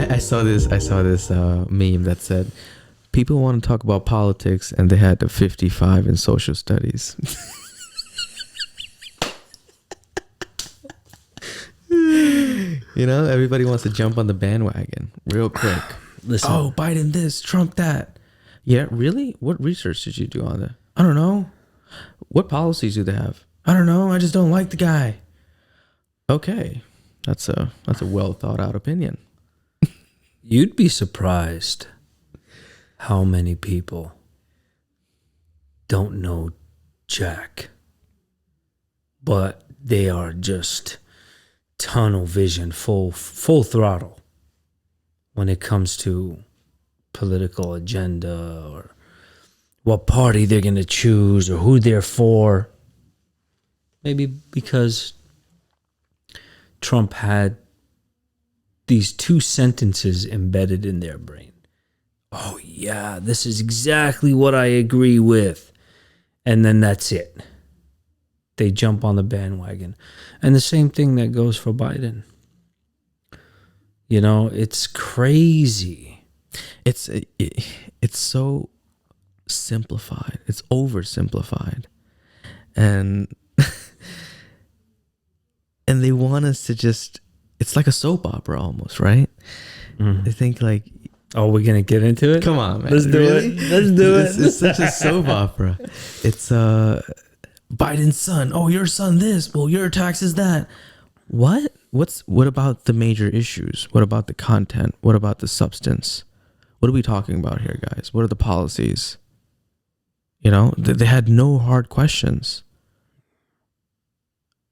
I saw this meme that said people want to talk about politics and they had the 55 in social studies. Everybody wants to jump on the bandwagon real quick. Listen. Oh, Biden this, Trump that. Yeah, really? What research did you do on that? I don't know. What policies do they have? I don't know. I just don't like the guy. Okay. That's a well thought out opinion. You'd be surprised how many people don't know Jack, but they are just tunnel vision, full throttle when it comes to political agenda or what party they're going to choose or who they're for. Maybe because Trump had these two sentences embedded in their brain. Oh, yeah, this is exactly what I agree with. And then that's it. They jump on the bandwagon. And the same thing that goes for Biden. It's crazy. It's so simplified. It's oversimplified. And and they want us to just, it's like a soap opera almost, right? Mm. They think like, oh, we're going to get into it? Come on, man. Let's do it. Let's do it. It's such a soap opera. It's Biden's son. Oh, your son this. Well, your tax is that. What? What about the major issues? What about the content? What about the substance? What are we talking about here, guys? What are the policies? They had no hard questions.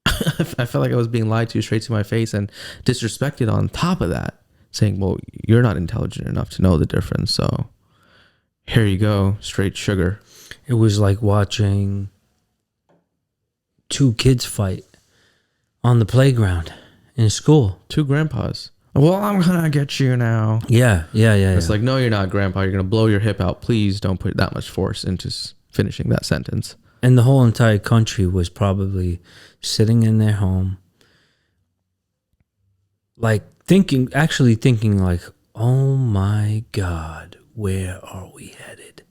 I felt like I was being lied to straight to my face and disrespected on top of that, saying, well, you're not intelligent enough to know the difference. So here you go, straight sugar. It was like watching two kids fight on the playground in school. Two grandpas. Well, I'm going to get you now. Yeah. It's like, no, you're not, grandpa. You're going to blow your hip out. Please don't put that much force into finishing that sentence. And the whole entire country was probably sitting in their home, like thinking like, oh my God, where are we headed?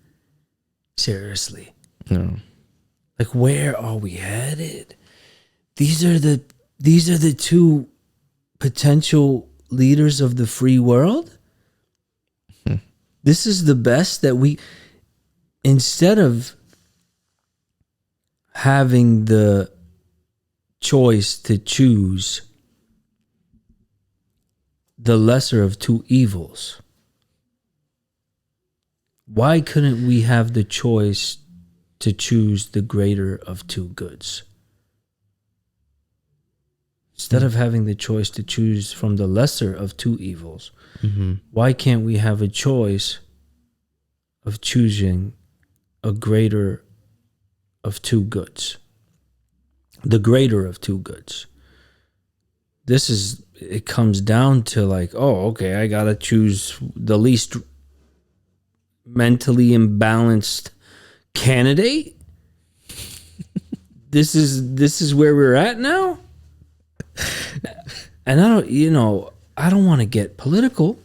Seriously. No. Like, where are we headed? These are the two potential leaders of the free world. This is the best that we, instead of having the choice to choose the lesser of two evils, why couldn't we have the choice to choose the greater of two goods? Instead of having the choice to choose from the lesser of two evils, why can't we have a choice of choosing a greater of two goods? The greater of two goods. It comes down to like, oh, okay, I gotta choose the least mentally imbalanced candidate. This is where we're at now. And I don't want to get political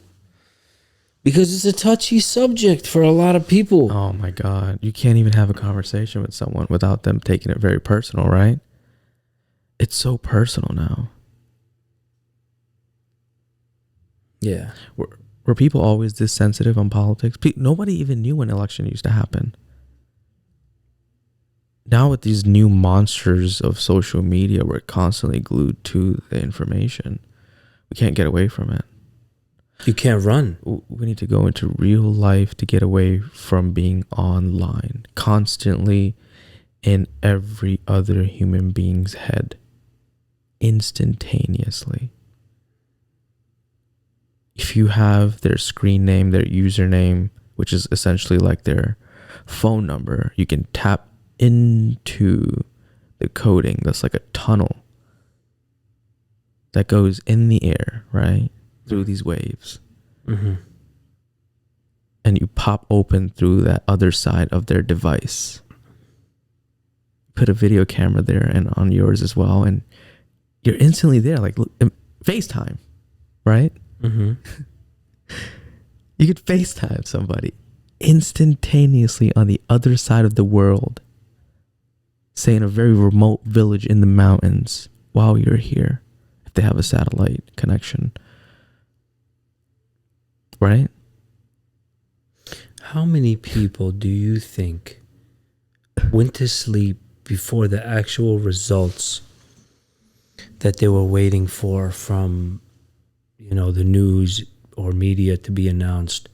because it's a touchy subject for a lot of people. Oh my God. You can't even have a conversation with someone without them taking it very personal, right? It's so personal now. Yeah. Were people always this sensitive on politics? Nobody even knew when election used to happen. Now with these new monsters of social media, we're constantly glued to the information. We can't get away from it. You can't run. We need to go into real life to get away from being online, constantly in every other human being's head, instantaneously. If you have their screen name, their username, which is essentially like their phone number, you can tap into the coding that's like a tunnel that goes in the air, right? Through these waves. Mm-hmm. and you pop open through that other side of their device. Put a video camera there and on yours as well, and you're instantly there, like FaceTime, right? Mm-hmm. You could FaceTime somebody instantaneously on the other side of the world, say in a very remote village in the mountains, while you're here, if they have a satellite connection, right? How many people do you think went to sleep before the actual results that they were waiting for from, the news or media to be announced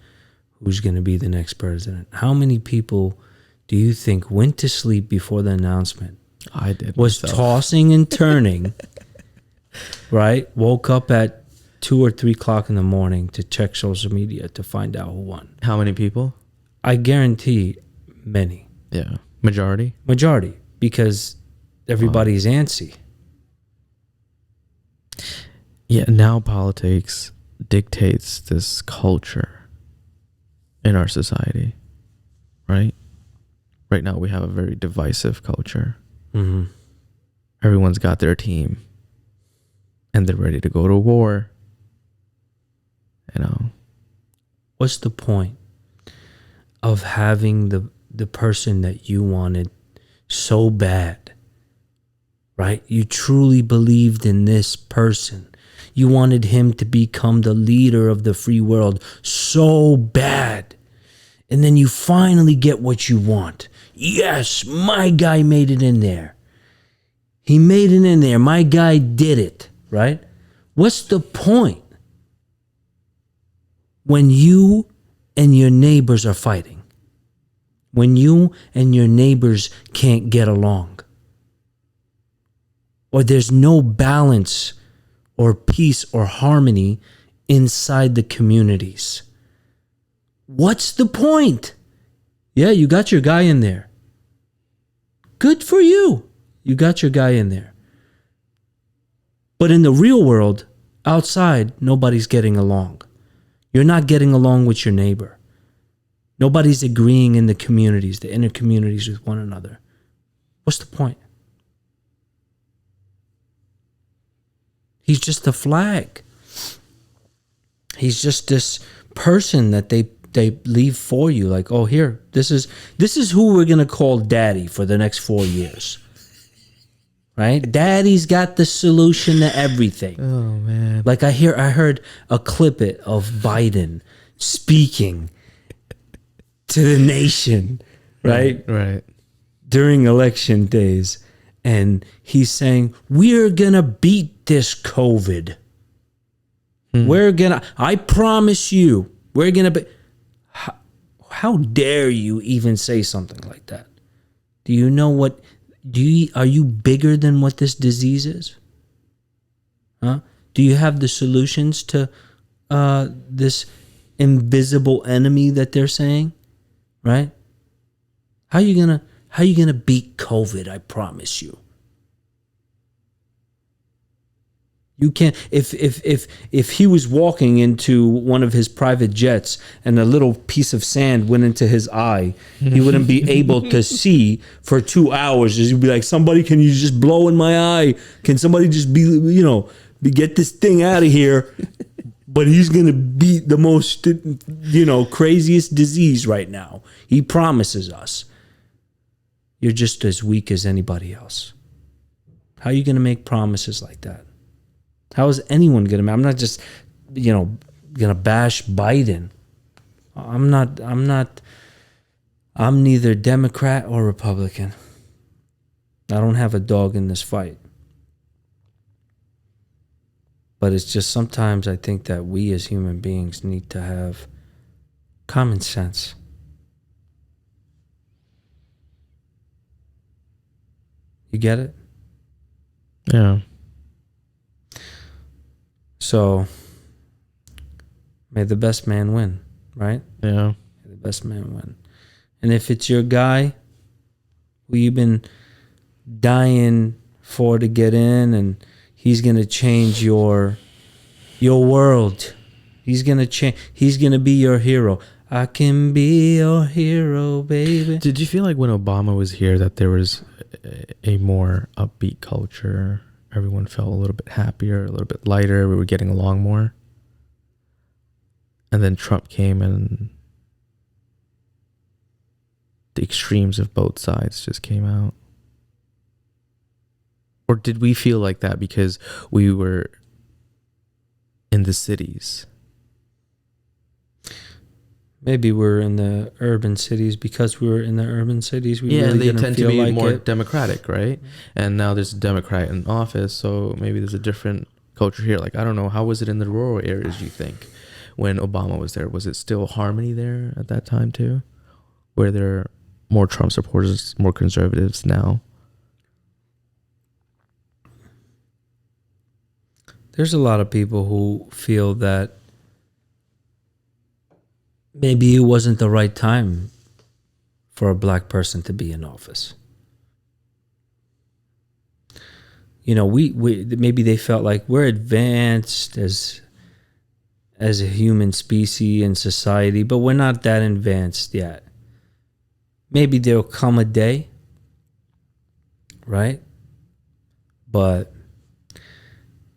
who's going to be the next president? How many people do you think went to sleep before the announcement? I did. Was myself. tossing and turning, right? Woke up at 2 or 3 o'clock in the morning to check social media to find out who won. How many people? I guarantee many. Yeah. Majority, because everybody's antsy. yeah. Now politics dictates this culture in our society, right? Right now we have a very divisive culture. Mm-hmm. Everyone's got their team and they're ready to go to war. What's the point of having the person that you wanted so bad, right? You truly believed in this person. You wanted him to become the leader of the free world so bad. And then you finally get what you want. Yes, my guy made it in there. He made it in there. My guy did it, right? What's the point when you and your neighbors are fighting? When you and your neighbors can't get along? Or there's no balance or peace or harmony inside the communities? What's the point? Yeah, you got your guy in there. Good for you. You got your guy in there. But in the real world, outside, nobody's getting along. You're not getting along with your neighbor. Nobody's agreeing in the communities, the inner communities with one another. What's the point? He's just a flag. He's just this person that they leave for you. Like, oh, here, this is who we're going to call daddy for the next 4 years. Right? Daddy's got the solution to everything. Oh, man. Like I heard a clip of Biden speaking to the nation, right? Right. During election days. And he's saying, we're going to beat this COVID. I promise you, we're going to be. How dare you even say something like that? Do you know what? Are you bigger than what this disease is? Huh? Do you have the solutions to this invisible enemy that they're saying? Right? How you gonna beat COVID? I promise you. You can't. If he was walking into one of his private jets and a little piece of sand went into his eye, he wouldn't be able to see for 2 hours. He'd be like, "Somebody, can you just blow in my eye? Can somebody just get this thing out of here?" But he's gonna beat the most, craziest disease right now. He promises us. You're just as weak as anybody else. How are you gonna make promises like that? How is anyone going to? I'm not just, going to bash Biden. I'm neither Democrat or Republican. I don't have a dog in this fight. But it's just sometimes I think that we as human beings need to have common sense. You get it? Yeah. So, may the best man win, right? Yeah. May the best man win. And if it's your guy who you've been dying for to get in, and he's going to change your world. He's going to change. He's going to be your hero. I can be your hero, baby. Did you feel like when Obama was here that there was a more upbeat culture? Everyone felt a little bit happier, a little bit lighter. We were getting along more. And then Trump came and the extremes of both sides just came out. Or did we feel like that because we were in the cities? Maybe we're in the urban cities because we were in the urban cities. We Yeah, really they didn't tend to feel be like more it. democratic, right? And now there's a Democrat in office, so maybe there's a different culture here. Like, I don't know, how was it in the rural areas, you think, when Obama was there? Was it still harmony there at that time too? Where there are more Trump supporters, more conservatives now? There's a lot of people who feel that maybe it wasn't the right time for a black person to be in office. You know, we maybe they felt like we're advanced as a human species and society, but we're not that advanced yet. Maybe there'll come a day, right? But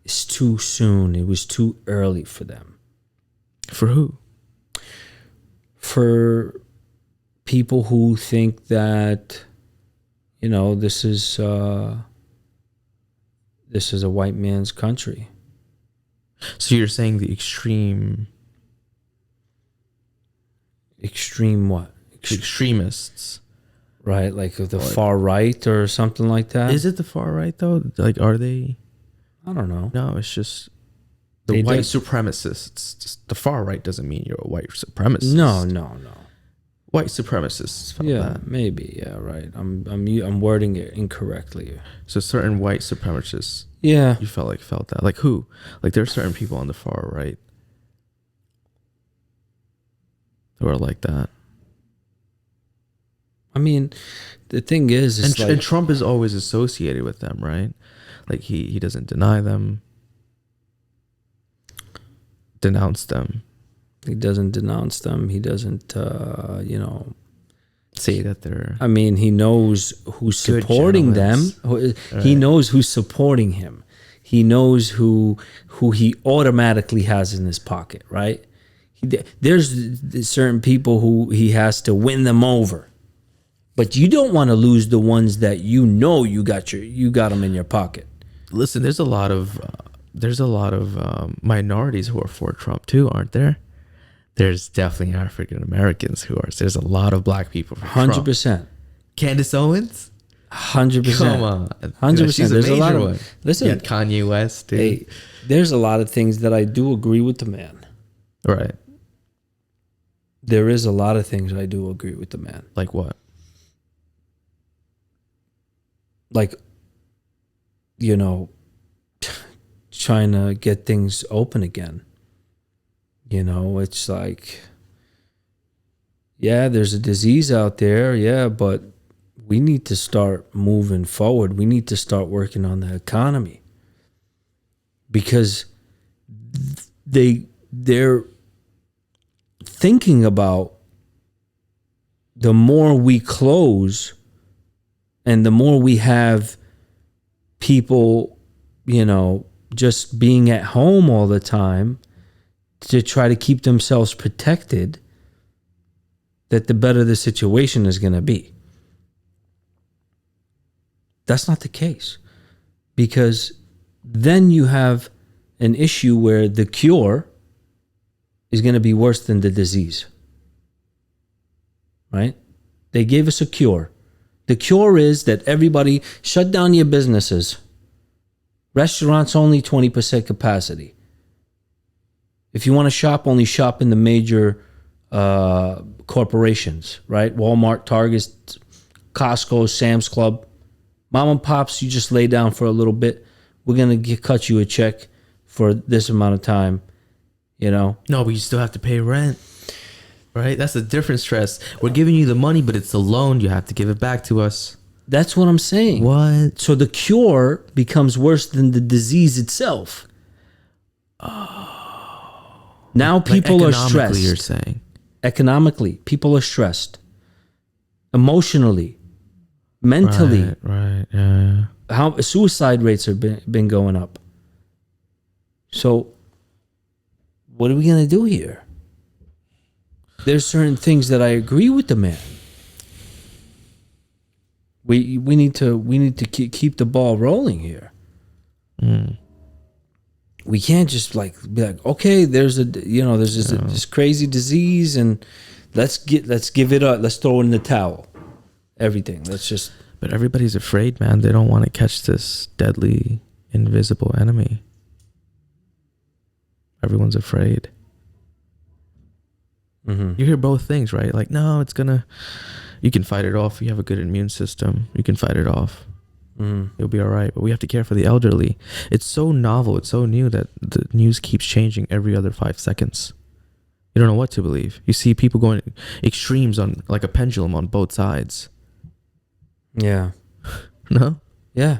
it's too soon. It was too early for them. For who? For people who think that, you know, this is a white man's country. So you're saying the extreme What? extremists? Right, like the far right or something like that. Is it the far right though? Like, are they? I don't know. No, it's just the They white did- supremacists. Just the far right doesn't mean you're a white supremacist. No. White supremacists felt Yeah, that. maybe. Yeah, right. I'm wording it incorrectly. So certain white supremacists, Yeah. you felt that. Like who? Like there are certain people on the far right who are like that. I mean, the thing is, it's And Trump is always associated with them, right? Like he doesn't deny them, denounce them, he doesn't denounce them. He doesn't, say that they're I mean, he knows who's Good supporting them. gentlemen. He Right. knows who's supporting him. He knows who he automatically has in his pocket, right? There's certain people who he has to win them over. But you don't want to lose the ones that you know you got them in your pocket. Listen, there's a lot of minorities who are for Trump too, aren't there? There's definitely African Americans who are. There's a lot of black people for Trump. 100%. Candace Owens? 100%. Come on. 100%. She's There's a lot major of one. listen. You got Kanye West, dude. Hey, there's a lot of things that I do agree with the man. Right. There is a lot of things I do agree with the man. Like what? Like, you know, trying to get things open again. You know, it's like, yeah, there's a disease out there. Yeah, but we need to start moving forward. We need to start working on the economy because they're thinking about the more we close and the more we have people, you know, just being at home all the time to try to keep themselves protected, that the better the situation is going to be. That's not the case, because then you have an issue where the cure is going to be worse than the disease, right? They gave us a cure. The cure is that everybody shut down your businesses. Restaurants only 20% capacity. If you want to shop, only shop in the major corporations, right? Walmart, Target, Costco, Sam's Club. Mom and pops, you just lay down for a little bit. We're going to cut you a check for this amount of time, you know? No, but you still have to pay rent. Right? That's a different stress. We're giving you the money, but it's a loan. You have to give it back to us. That's what I'm saying. What? So the cure becomes worse than the disease itself. Now people are economically, stressed. you're saying. economically, people are stressed, emotionally, mentally. Right. Yeah. How suicide rates have been going up. So, what are we gonna do here? There's certain things that I agree with the man. We need to keep the ball rolling here. We can't just like be like, okay, there's this crazy disease, and let's give it up. Let's throw in the towel. Everything. Let's just. But everybody's afraid, man. They don't want to catch this deadly, invisible enemy. Everyone's afraid. Mm-hmm. You hear both things, right? Like, no, you can fight it off. You have a good immune system. You can fight it off. You'll be all right. But we have to care for the elderly. It's so novel. It's so new that the news keeps changing every other 5 seconds. You don't know what to believe. You see people going extremes on like a pendulum on both sides. Yeah. No? Yeah.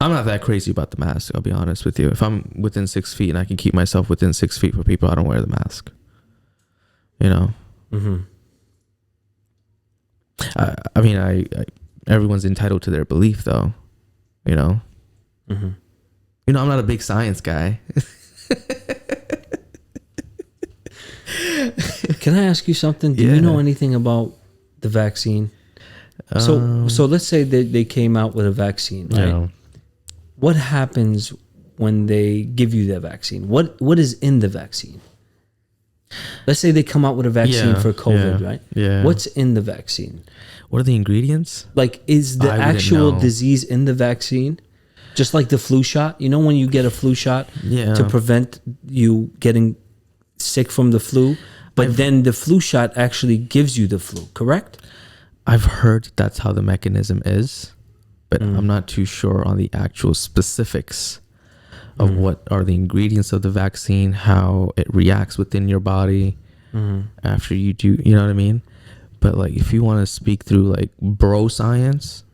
I'm not that crazy about the mask, I'll be honest with you. If I'm within 6 feet and I can keep myself within 6 feet for people, I don't wear the mask. You know? Mm-hmm. I mean, I everyone's entitled to their belief, though. You know? Mm-hmm. You know, I'm not a big science guy. Can I ask you something? Do you know anything about the vaccine? So let's say they came out with a vaccine, right? Yeah. What happens when they give you the vaccine? What is in the vaccine? Let's say they come out with a vaccine for COVID, right? Yeah. What's in the vaccine? What are the ingredients? Like, is the actual disease in the vaccine? Just like the flu shot? You know when you get a flu shot to prevent you getting sick from the flu? But then the flu shot actually gives you the flu, correct? I've heard that's how the mechanism is, but I'm not too sure on the actual specifics of what are the ingredients of the vaccine, how it reacts within your body after you do, you know what I mean? But like, if you want to speak through like bro science,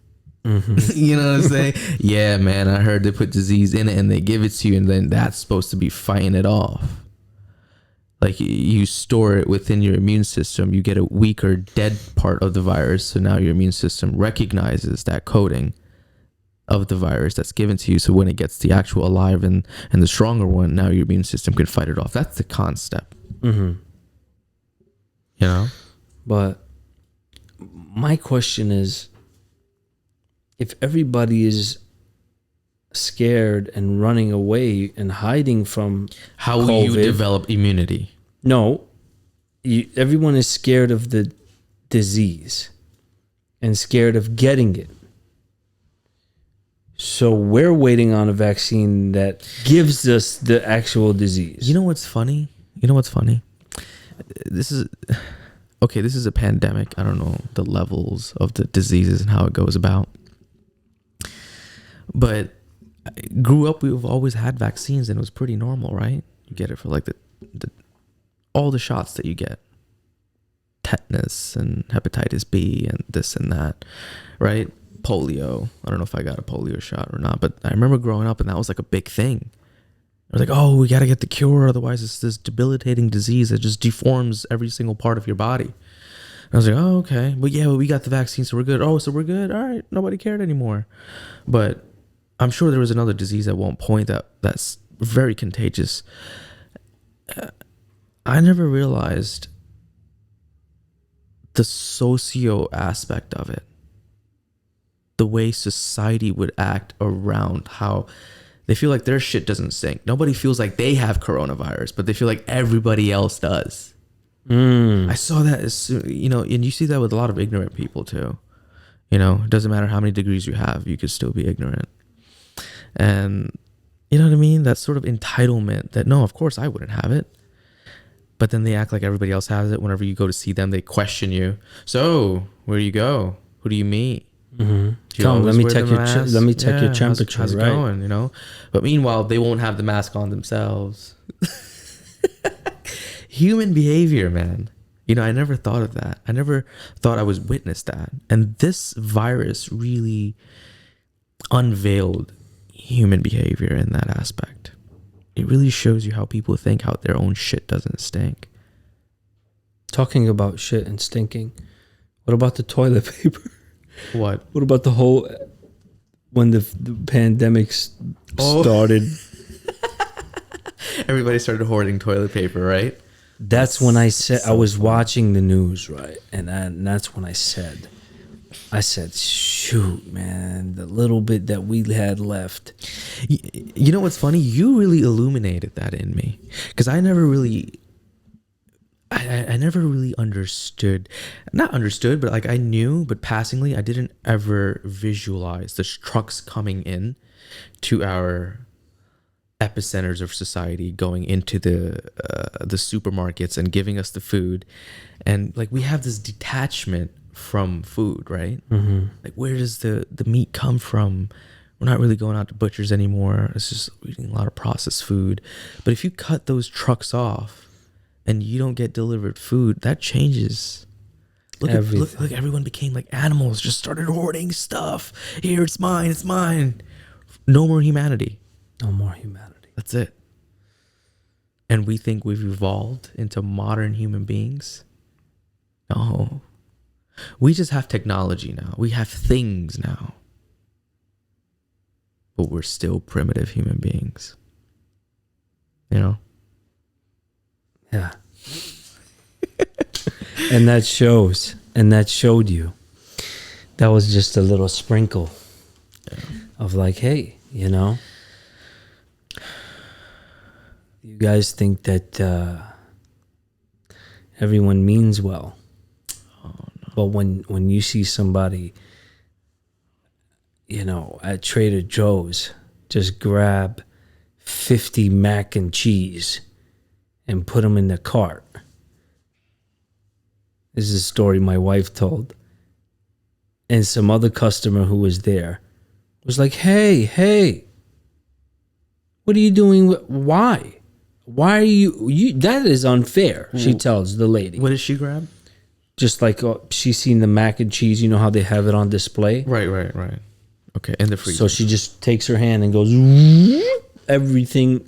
you know what I'm saying? Yeah, man, I heard they put disease in it and they give it to you, and then that's supposed to be fighting it off. Like, you store it within your immune system, you get a weaker dead part of the virus, so now your immune system recognizes that coding of the virus that's given to you, so when it gets the actual alive and the stronger one, now your immune system can fight it off. That's the concept. You know? But my question is, if everybody is scared and running away and hiding from how will you develop immunity? No, everyone is scared of the disease and scared of getting it. So we're waiting on a vaccine that gives us the actual disease. You know what's funny? This is a pandemic. I don't know the levels of the diseases and how it goes about. But I grew up, we've always had vaccines, and it was pretty normal, right? You get it for like the all the shots that you get. Tetanus and hepatitis B and this and that, right? Polio. I don't know if I got a polio shot or not, but I remember growing up and that was like a big thing. It was like, oh, we got to get the cure, otherwise it's this debilitating disease that just deforms every single part of your body. And I was like, oh, okay. But yeah, we got the vaccine, so we're good. Oh, so we're good? All right. Nobody cared anymore. But I'm sure there was another disease at one point that's very contagious. I never realized the socio aspect of it. The way society would act around how they feel like their shit doesn't stink. Nobody feels like they have coronavirus, but they feel like everybody else does. I saw that as, you know, and you see that with a lot of ignorant people too. You know, it doesn't matter how many degrees you have, you could still be ignorant. And you know what I mean? That sort of entitlement that, no, of course I wouldn't have it. But then they act like everybody else has it. Whenever you go to see them, they question you. So, where do you go? Who do you meet? Come, let me check your temperature. How's it right? going? You know. But meanwhile, they won't have the mask on themselves. Human behavior, man. You know, I never thought of that. I never thought I was witness that. And this virus really unveiled human behavior in that aspect. It really shows you how people think, how their own shit doesn't stink. Talking about shit and stinking. What about the toilet paper? What? What about the whole when the pandemic started? Everybody started hoarding toilet paper, right? That's when I said so I was funny. watching the news, right, and that's when I said, shoot, man, the little bit that we had left. You know what's funny? You really illuminated that in me, because I never really understood, not understood, but like I knew, but passingly, I didn't ever visualize the trucks coming in to our epicenters of society, going into the supermarkets and giving us the food, and like we have this detachment from food, right? Mm-hmm. Like, where does the meat come from? We're not really going out to butchers anymore. It's just eating a lot of processed food. But if you cut those trucks off and you don't get delivered food, that changes. Look, everyone became like animals, just started hoarding stuff. Here, it's mine, it's mine. No more humanity. No more humanity. That's it. And we think we've evolved into modern human beings. No. We just have technology now. We have things now. But we're still primitive human beings. You know? Yeah. And that shows. And that showed you. That was just a little sprinkle of like, hey, you know, you guys think that everyone means well. Oh, no. But when you see somebody, you know, at Trader Joe's just grab 50 mac and cheese and put them in the cart. This is a story my wife told. And some other customer who was there was like, hey, what are you doing? Why? Why are you that is unfair, she tells the lady. What did she grab? Just like she's seen the mac and cheese, you know how they have it on display? Right. Okay, in the freezer. So she just takes her hand and goes everything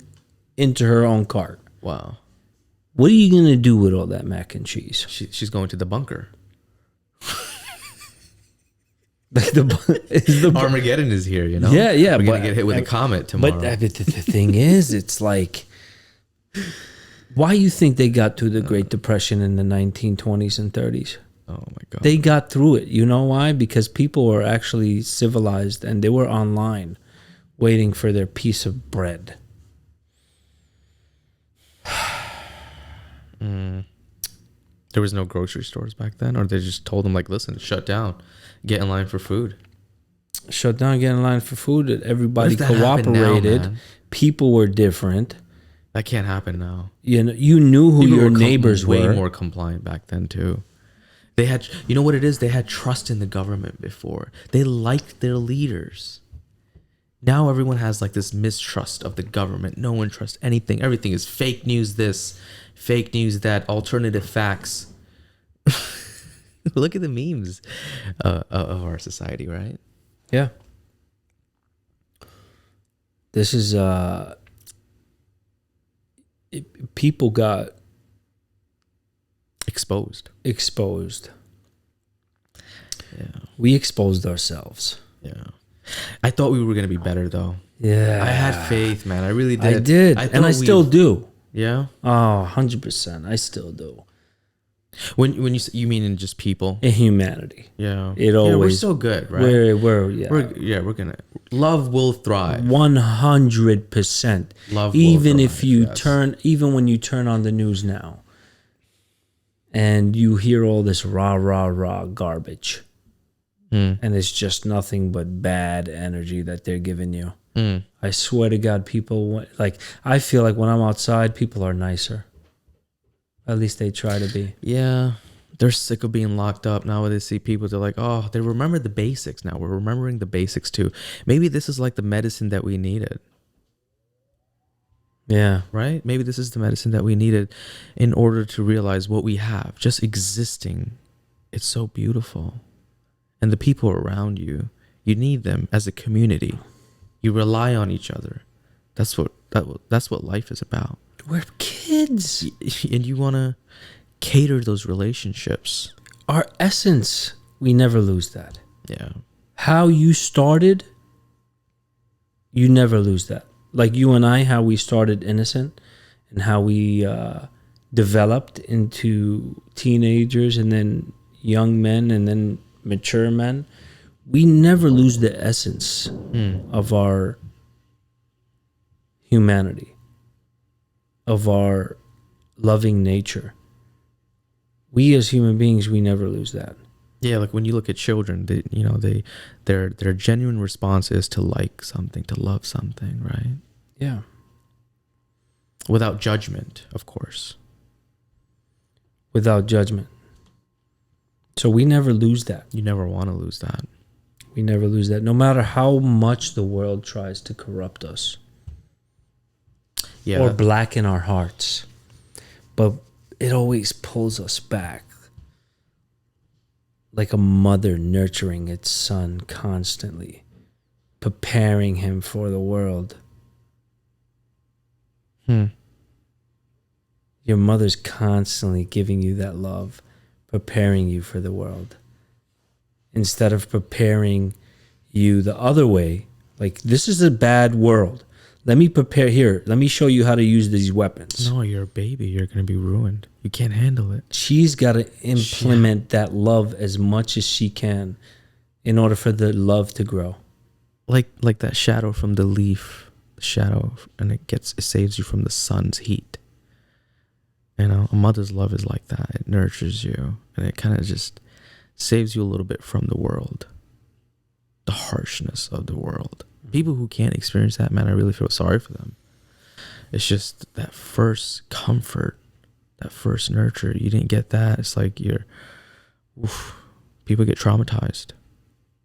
into her own cart. Wow. What are you going to do with all that mac and cheese? She's going to the bunker. Like the Armageddon is here, you know? Yeah. We're going to get hit with a comet tomorrow. But the thing is, it's like, why you think they got through the Great Depression in the 1920s and 30s? Oh, my God. They got through it. You know why? Because people were actually civilized and they were online waiting for their piece of bread. There was no grocery stores back then? Or they just told them, like, listen, shut down. Get in line for food. Shut down, get in line for food. Everybody What if that happened now, cooperated. man? People were different. That can't happen now. You know, you knew who People your were neighbors way were. more compliant back then, too. They had, you know what it is? They had trust in the government before. They liked their leaders. Now everyone has like this mistrust of the government. No one trusts anything. Everything is fake news this, fake news that, alternative facts. Look at the memes of our society, right? Yeah. This is people got Exposed. Yeah. We exposed ourselves. Yeah. I thought we were going to be better, though. Yeah. I had faith, man. I really did. I did. And I still do. Yeah? Oh, 100%. I still do. When you mean in just people? In humanity. Yeah. It always. Yeah, we're still good, right? We're going to. Love will thrive. 100%. Love will even thrive, if you yes. even when you turn on the news now and you hear all this rah garbage. And it's just nothing but bad energy that they're giving you. I swear to God, people, like, I feel like when I'm outside, people are nicer. At least they try to be. Yeah. They're sick of being locked up. Now when they see people, they're like, oh, they remember the basics now. We're remembering the basics too. Maybe this is like the medicine that we needed. Yeah. Right? Maybe this is the medicine that we needed in order to realize what we have. Just existing. It's so beautiful. And the people around you, you need them as a community. You rely on each other. That's what life is about. We're kids. And you want to cater those relationships. Our essence, we never lose that. Yeah. How you started, you never lose that. Like you and I, how we started innocent and how we developed into teenagers and then young men and then mature men. We never lose the essence of our humanity, of our loving nature. We as human beings, we never lose that. Yeah, like when you look at children, their genuine response is to like something, to love something, right? Yeah. Without judgment, of course. Without judgment. So we never lose that. You never want to lose that. We never lose that. No matter how much the world tries to corrupt us. Yeah. Or blacken our hearts. But it always pulls us back. Like a mother nurturing its son constantly. Preparing him for the world. Your mother's constantly giving you that love. Preparing you for the world. Instead of preparing you the other way. Like, this is a bad world. Let me prepare here. Let me show you how to use these weapons. No, you're a baby. You're going to be ruined. You can't handle it. She's got to implement that love as much as she can in order for the love to grow. Like that shadow from the leaf, the shadow, and it saves you from the sun's heat. You know, a mother's love is like that. It nurtures you, and it kind of just saves you a little bit from the world, the harshness of the world. People who can't experience that, man, I really feel sorry for them. It's just that first comfort, that first nurture. You didn't get that. It's like people get traumatized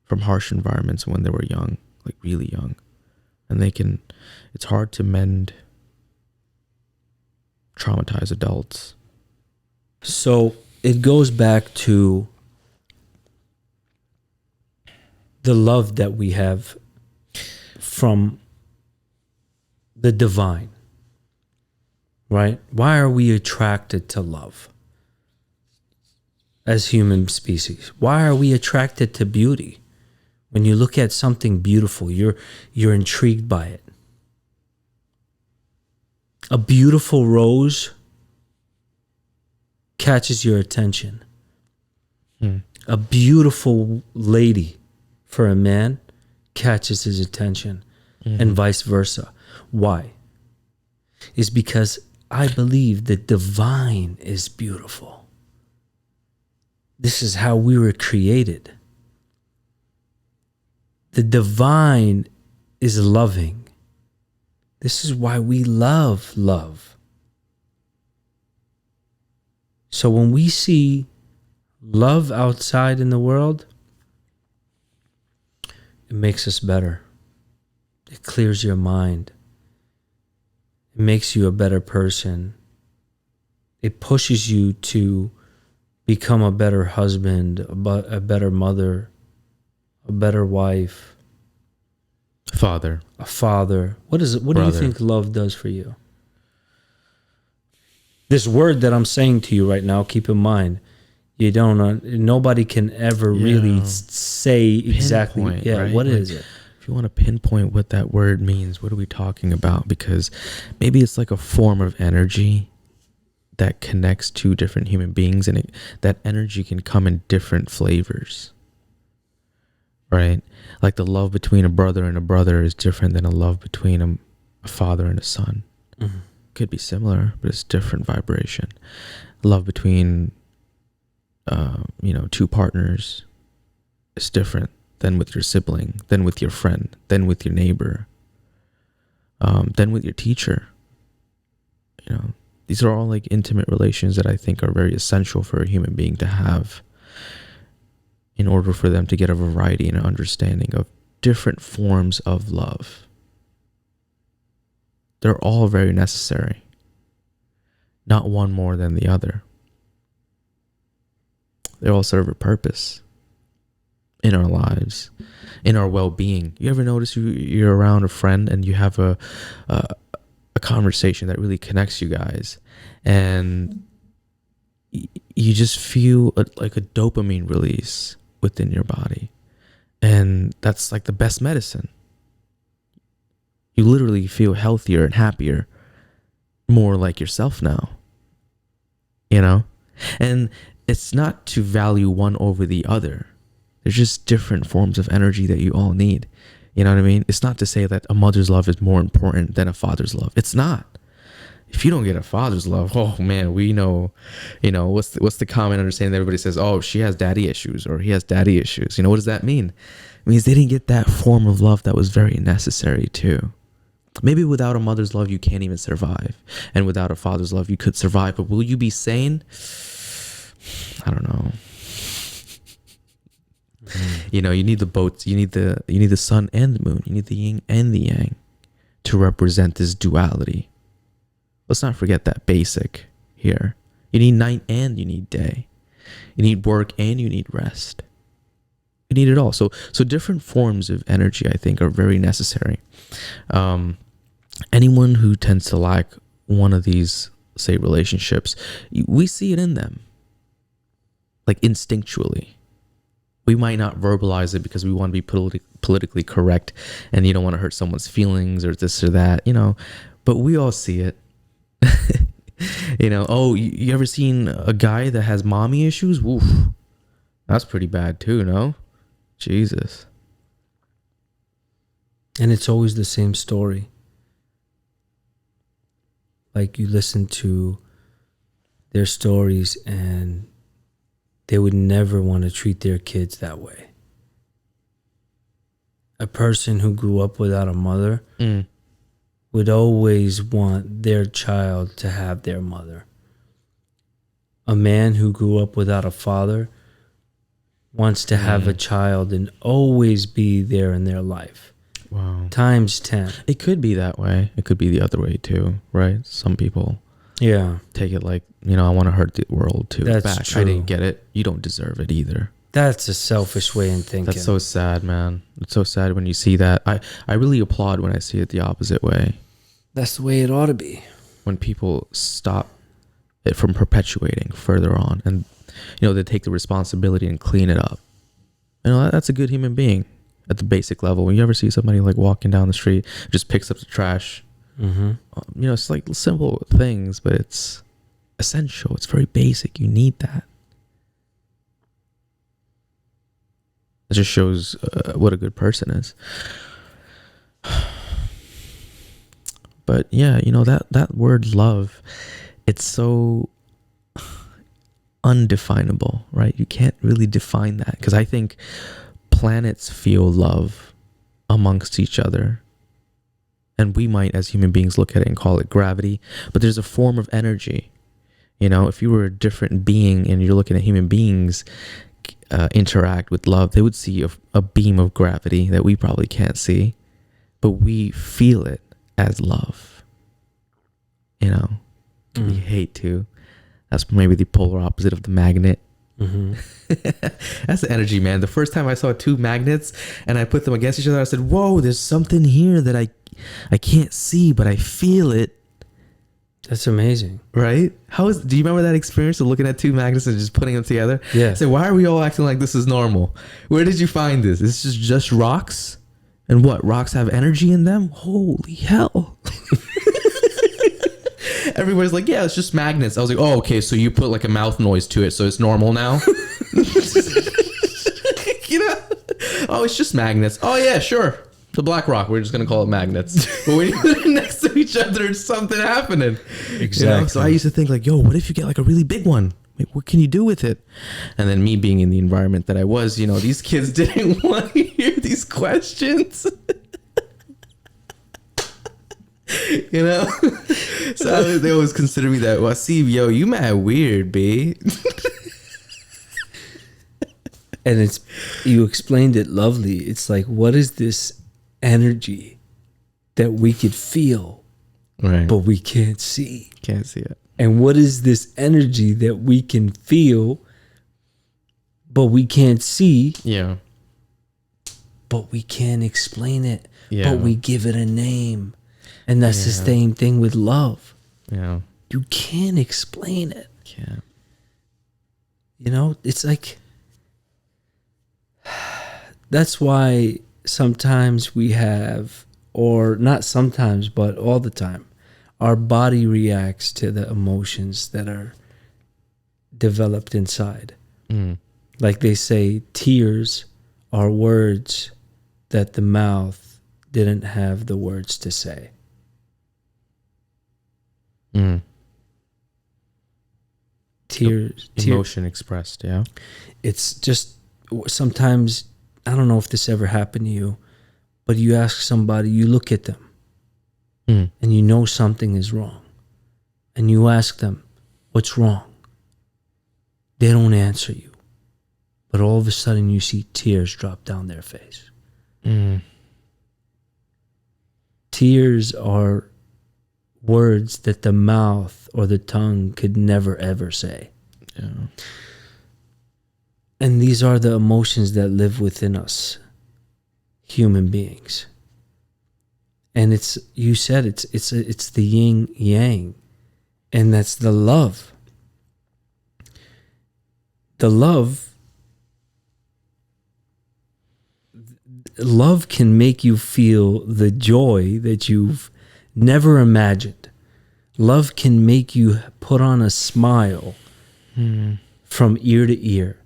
from harsh environments when they were young, like really young. And it's hard to mend traumatized adults. So it goes back to the love that we have from the divine, right? Why are we attracted to love as human species? Why are we attracted to beauty? When you look at something beautiful, you're intrigued by it. A beautiful rose catches your attention. A beautiful lady for a man catches his attention, and vice versa. Why? It's because I believe the divine is beautiful. This is how we were created. The divine is loving. This is why we love love. So when we see love outside in the world, it makes us better. It clears your mind. It makes you a better person. It pushes you to become a better husband, a better mother, a better wife, a father. What is it? What do you think love does for you? This word that I'm saying to you right now, keep in mind, you don't. Nobody can ever really say exactly. Pinpoint, yeah, right? what is it? If you want to pinpoint what that word means, what are we talking about? Because maybe it's like a form of energy that connects two different human beings, and that energy can come in different flavors, right? Like the love between a brother and a brother is different than a love between a father and a son. Could be similar, but it's different vibration. Love between two partners is different than with your sibling, than with your friend, than with your neighbor, than with your teacher. These are all like intimate relations that I think are very essential for a human being to have in order for them to get a variety and an understanding of different forms of love. They're all very necessary, not one more than the other. They all serve a purpose in our lives, in our well-being. You ever notice you're around a friend and you have a conversation that really connects you guys, and you just feel like a dopamine release within your body. And that's like the best medicine. You literally feel healthier and happier, more like yourself now. You know? And it's not to value one over the other. There's just different forms of energy that you all need. You know what I mean? It's not to say that a mother's love is more important than a father's love. It's not. If you don't get a father's love, oh man, we know, what's the common understanding that everybody says, oh, she has daddy issues or he has daddy issues. What does that mean? It means they didn't get that form of love that was very necessary too. Maybe without a mother's love, you can't even survive. And without a father's love, you could survive. But will you be sane? I don't know. You need the boats. You need the sun and the moon. You need the yin and the yang to represent this duality. Let's not forget that basic here. You need night and you need day. You need work and you need rest. You need it all. So different forms of energy, I think, are very necessary. Anyone who tends to lack one of these, say, relationships, we see it in them, like instinctually. We might not verbalize it because we want to be politically correct and you don't want to hurt someone's feelings or this or that, but we all see it. Oh, you ever seen a guy that has mommy issues? Woof. That's pretty bad too, no? Jesus. And it's always the same story. Like you listen to their stories and they would never want to treat their kids that way. A person who grew up without a mother would always want their child to have their mother. A man who grew up without a father wants to have a child and always be there in their life. Wow. Times 10. It could be that way. It could be the other way too, right? Some people take it like, I want to hurt the world too. That's back. true. I didn't get it. You don't deserve it either. That's a selfish way in thinking. That's so sad, man. It's so sad when you see that. I really applaud when I see it the opposite way. That's the way it ought to be. When people stop it from perpetuating further on and, they take the responsibility and clean it up. That's a good human being at the basic level. When you ever see somebody like walking down the street, just picks up the trash, it's like simple things, but it's essential. It's very basic. You need that. It just shows what a good person is. But yeah, that word love, it's so undefinable, right? You can't really define that because I think planets feel love amongst each other. And we might, as human beings, look at it and call it gravity. But there's a form of energy. If you were a different being and you're looking at human beings interact with love, they would see a beam of gravity that we probably can't see. But we feel it as love. We hate to. That's maybe the polar opposite of the magnet. That's the energy, man. The first time I saw two magnets and I put them against each other, I said, whoa, there's something here that I can't see, but I feel it. That's amazing. Right? Do you remember that experience of looking at two magnets and just putting them together? Yeah. I said, why are we all acting like this is normal? Where did you find this? This is just rocks? And what? Rocks have energy in them? Holy hell. Everybody's like, yeah, it's just magnets. I was like, oh, okay, so you put like a mouth noise to it, so it's normal now? Oh, it's just magnets. Oh, yeah, sure. The black rock, we're just going to call it magnets. But when you put it next to each other, there's something happening. Exactly. So I used to think like, yo, what if you get like a really big one? What can you do with it? And then me being in the environment that I was, these kids didn't want to hear these questions. So they always consider me that, well, see, yo, you mad weird, B. And you explained it lovely. It's like, what is this energy that we could feel, right, but we can't see? Can't see it. And what is this energy that we can feel, but we can't see? Yeah. But we can't explain it. Yeah. But we give it a name. And that's the same thing with love. Yeah. You can't explain it. Can't. It's like, that's why sometimes we have, or not sometimes, but all the time, our body reacts to the emotions that are developed inside. Like they say, tears are words that the mouth didn't have the words to say. Tears, emotion expressed. Yeah. It's just, sometimes, I don't know if this ever happened to you, but you ask somebody, you look at them, and you know something is wrong, and you ask them, what's wrong? They don't answer you, but all of a sudden you see tears drop down their face. Tears are words that the mouth or the tongue could never ever say. Yeah. And these are the emotions that live within us, human beings. And it's, you said it's the yin yang, and that's the love. The love can make you feel the joy that you've never imagined. Love can make you put on a smile from ear to ear.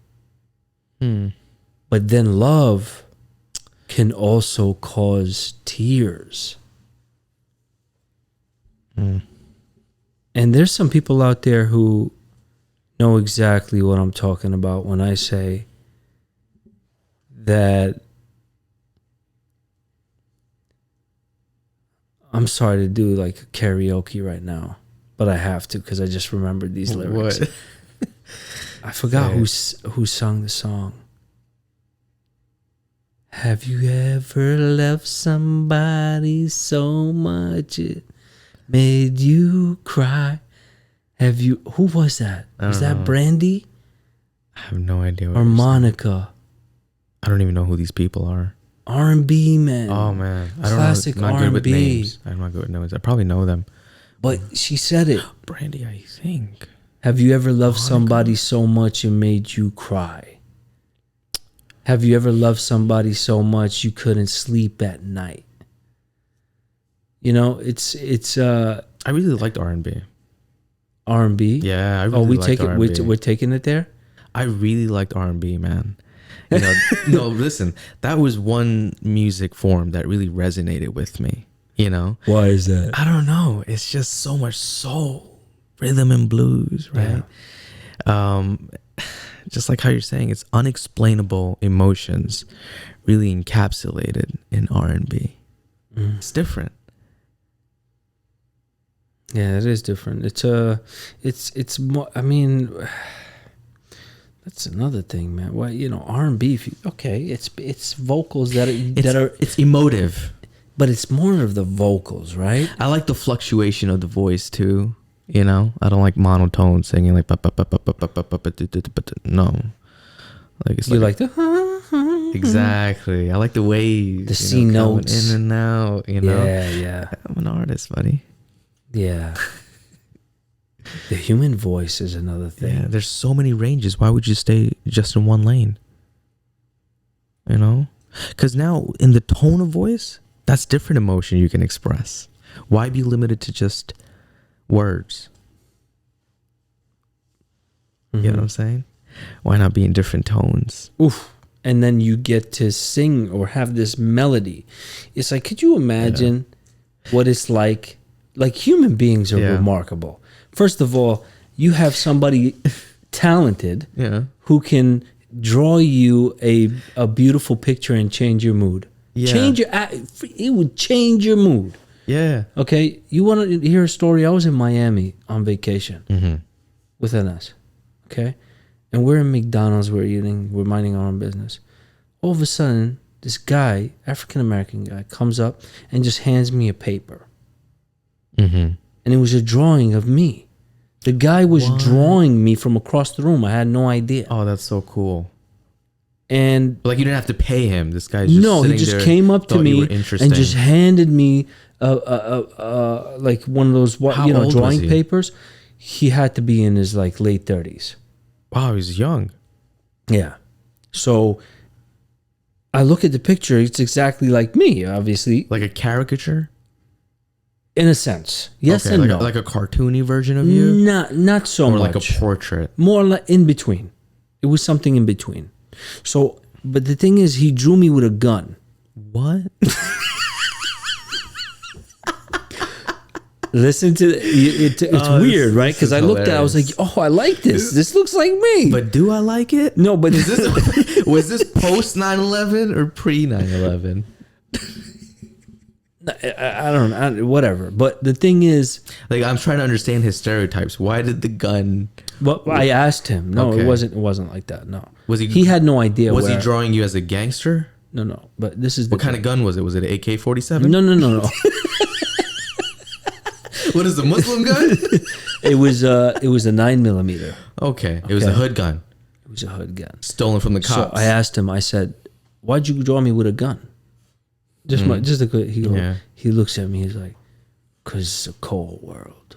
But then love can also cause tears. And there's some people out there who know exactly what I'm talking about when I say that. I'm sorry to do like karaoke right now, but I have to because I just remembered these lyrics. What? I forgot who sung the song. Have you ever loved somebody so much it made you cry? Have you? Who was that? Was that Brandy? I have no idea. Or Monica? I don't even know who these people are. R&B, man. Oh man, I don't Classic know. I'm not good with R&B. names. I'm not good with names. I probably know them. But she said it. Brandy, I think. Have you ever loved somebody so much it made you cry? Have you ever loved somebody so much you couldn't sleep at night? It's I really liked R&B. R&B? Yeah, I really liked R&B. We're taking it there? I really liked R&B, man. No, listen, that was one music form that really resonated with me, Why is that? I don't know. It's just so much soul, rhythm and blues, right? Yeah. Just like how you're saying, it's unexplainable emotions really encapsulated in R&B. It's different. Yeah, it is different. It's more, I mean, that's another thing, man. Well, R&B, it's vocals that are it's emotive, but it's more of the vocals, right? I like the fluctuation of the voice too. I don't like monotone singing like no. Like it's like the exactly. I like the waves, the C notes in and out. Yeah. I'm an artist, buddy. Yeah. The human voice is another thing. Yeah, there's so many ranges. Why would you stay just in one lane? Because now in the tone of voice, that's different emotion you can express. Why be limited to just words? You know what I'm saying? Why not be in different tones? Oof. And then you get to sing or have this melody. It's like, could you imagine what it's like? Like, human beings are remarkable. First of all, you have somebody talented who can draw you a beautiful picture and change your mood. Yeah. It would change your mood. Yeah. Okay, you want to hear a story? I was in Miami on vacation with NS. Okay, and we're in McDonald's. We're minding our own business. All of a sudden, this guy, African American guy, comes up and just hands me a paper. And it was a drawing of me. The guy was drawing me from across the room. I had no idea. Oh, that's so cool. And but like, you didn't have to pay him. This guy's just he just came up to me and just handed me like one of those drawing papers. He had to be in his like late 30s. Wow, he's young. Yeah. So I look at the picture, it's exactly like me, obviously, Like a caricature? in a sense. Yes Okay, and like no. like a cartoony version of you? Not so Or much. like a portrait? More like in between. It was something in between. So, but the thing is, he drew me with a gun. What? Listen to it's Oh, weird, right? this Because is I looked at it, I was like, hilarious. oh, I like this. This looks like me. But do I like it? no, but Is this was this post 9/11 or pre 9/11? I don't know, whatever. But the thing is, Like I'm trying to understand his stereotypes. Why did the gun? well, I asked him. No, Okay. it wasn't like that. No, Was he? he had no idea. Was he where- drawing you as a gangster? No. But this is the What kind of gun was it? Was it an AK-47? No. What is a Muslim gun? It was a 9mm. Okay, it was a Okay. hood gun It was a hood gun. stolen from the So cops. I asked him. I said, "Why'd you draw me with a gun?" Just a good. Yeah. He looks at me. He's like, "Cause it's a cold world."